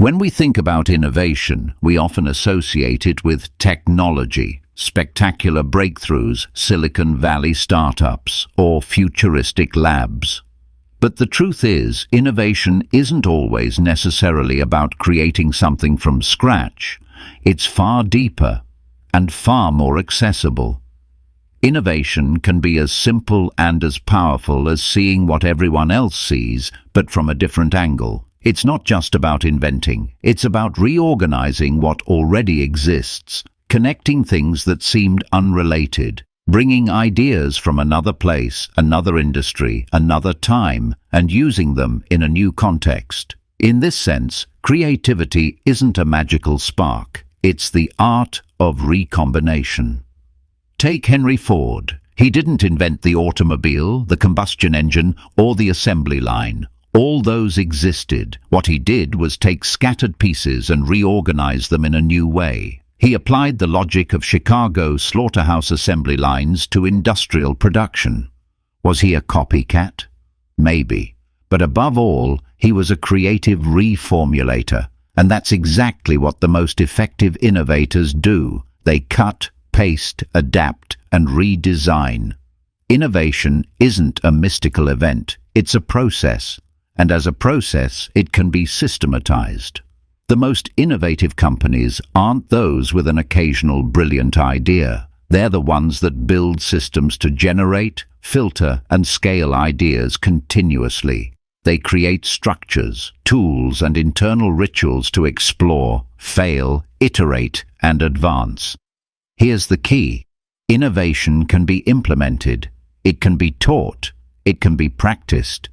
When we think about innovation, we often associate it with technology, spectacular breakthroughs, Silicon Valley startups, or futuristic labs. But the truth is, innovation isn't always necessarily about creating something from scratch. It's far deeper and far more accessible. Innovation can be as simple and as powerful as seeing what everyone else sees, but from a different angle. It's not just about inventing, it's about reorganizing what already exists, connecting things that seemed unrelated, bringing ideas from another place, another industry, another time, and using them in a new context. In this sense, creativity isn't a magical spark, it's the art of recombination. Take Henry Ford. He didn't invent the automobile, the combustion engine, or the assembly line. All those existed. What he did was take scattered pieces and reorganize them in a new way. He applied the logic of Chicago slaughterhouse assembly lines to industrial production. Was he a copycat? Maybe. But above all, he was a creative reformulator. And that's exactly what the most effective innovators do. They cut, paste, adapt, and redesign. Innovation isn't a mystical event. It's a process. And as a process, it can be systematized. The most innovative companies aren't those with an occasional brilliant idea. They're the ones that build systems to generate, filter, and scale ideas continuously. They create structures, tools, and internal rituals to explore, fail, iterate, and advance. Here's the key. Innovation can be implemented. It can be taught. It can be practiced.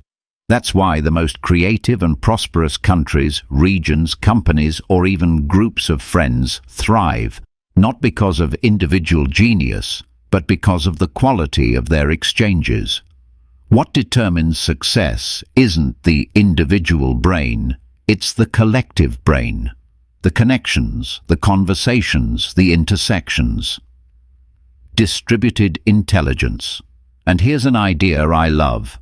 That's why the most creative and prosperous countries, regions, companies, or even groups of friends thrive, not because of individual genius, but because of the quality of their exchanges. What determines success isn't the individual brain, it's the collective brain. The connections, the conversations, the intersections. Distributed intelligence. And here's an idea I love.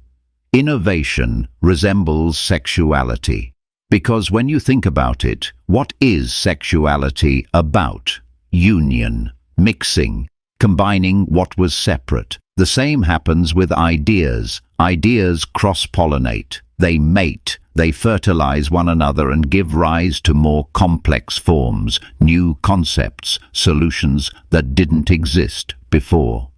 Innovation resembles sexuality. Because when you think about it, what is sexuality about? Union, mixing, combining what was separate. The same happens with ideas. Ideas cross-pollinate. They mate. They fertilize one another and give rise to more complex forms, new concepts, solutions that didn't exist before.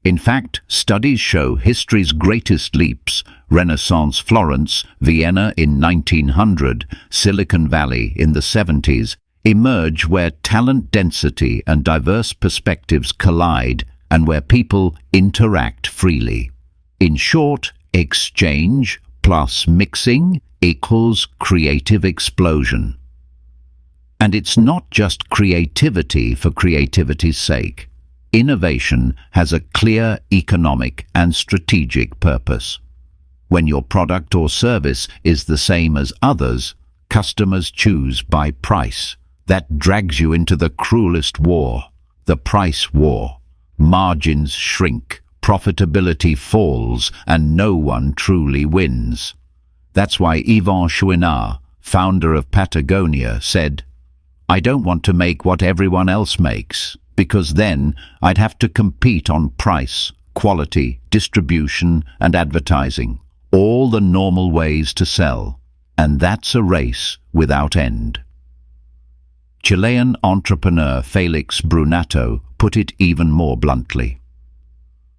In fact, studies show history's greatest leaps, Renaissance Florence, Vienna in 1900, Silicon Valley in the 70s, emerge where talent density and diverse perspectives collide and where people interact freely. In short, exchange plus mixing equals creative explosion. And it's not just creativity for creativity's sake. Innovation has a clear economic and strategic purpose. When your product or service is the same as others, customers choose by price. That drags you into the cruelest war, the price war. Margins shrink, profitability falls, and no one truly wins. That's why Yvon Chouinard, founder of Patagonia, said, "I don't want to make what everyone else makes, because then I'd have to compete on price, quality, distribution, and advertising, all the normal ways to sell. And that's a race without end." Chilean entrepreneur Felix Brunato put it even more bluntly.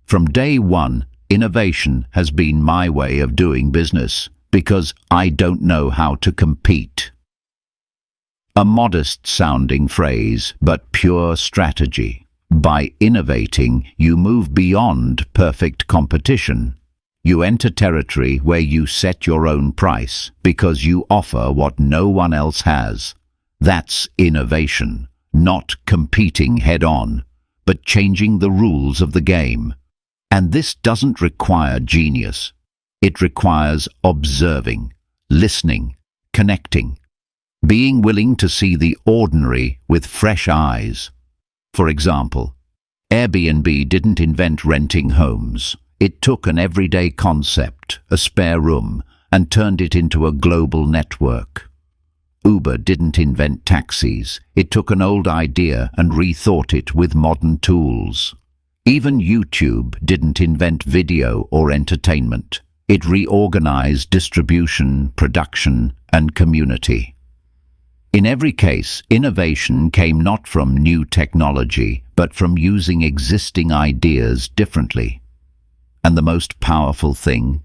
"From day one, innovation has been my way of doing business, because I don't know how to compete." A modest-sounding phrase, but pure strategy. By innovating, you move beyond perfect competition. You enter territory where you set your own price, because you offer what no one else has. That's innovation, not competing head-on, but changing the rules of the game. And this doesn't require genius. It requires observing, listening, connecting. Being willing to see the ordinary with fresh eyes. For example, Airbnb didn't invent renting homes. It took an everyday concept, a spare room, and turned it into a global network. Uber didn't invent taxis. It took an old idea and rethought it with modern tools. Even YouTube didn't invent video or entertainment. It reorganized distribution, production, and community. In every case, innovation came not from new technology, but from using existing ideas differently. And the most powerful thing,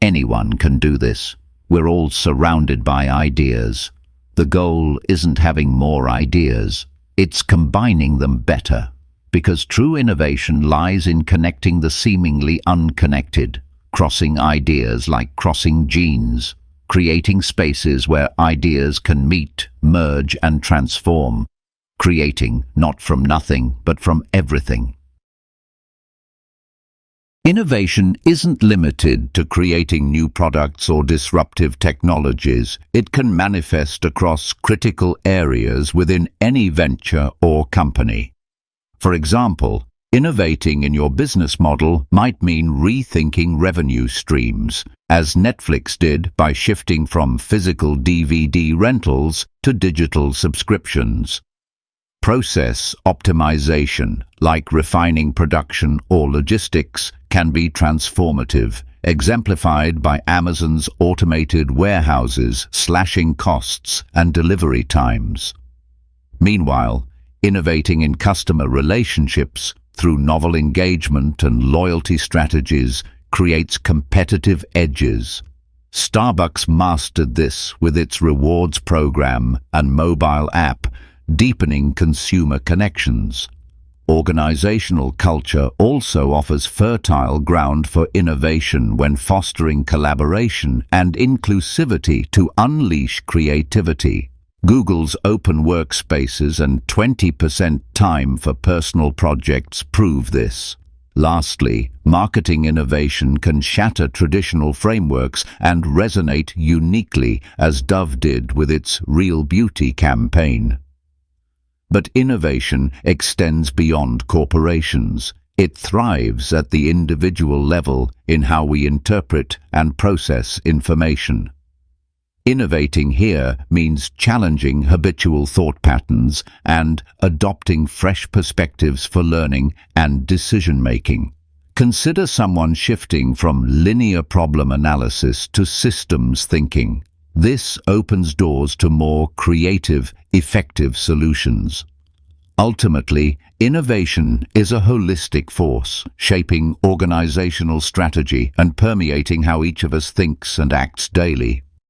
anyone can do this. We're all surrounded by ideas. The goal isn't having more ideas, it's combining them better. Because true innovation lies in connecting the seemingly unconnected, crossing ideas like crossing genes, creating spaces where ideas can meet, merge and transform, creating not from nothing but from everything. Innovation isn't limited to creating new products or disruptive technologies. It can manifest across critical areas within any venture or company. For example, innovating in your business model might mean rethinking revenue streams, as Netflix did by shifting from physical DVD rentals to digital subscriptions. Process optimization, like refining production or logistics, can be transformative, exemplified by Amazon's automated warehouses slashing costs and delivery times. Meanwhile, innovating in customer relationships through novel engagement and loyalty strategies creates competitive edges. Starbucks mastered this with its rewards program and mobile app, deepening consumer connections. Organizational culture also offers fertile ground for innovation when fostering collaboration and inclusivity to unleash creativity. Google's open workspaces and 20% time for personal projects prove this. Lastly, marketing innovation can shatter traditional frameworks and resonate uniquely, as Dove did with its Real Beauty campaign. But innovation extends beyond corporations. It thrives at the individual level in how we interpret and process information. Innovating here means challenging habitual thought patterns and adopting fresh perspectives for learning and decision-making. Consider someone shifting from linear problem analysis to systems thinking. This opens doors to more creative, effective solutions. Ultimately, innovation is a holistic force, shaping organizational strategy and permeating how each of us thinks and acts daily.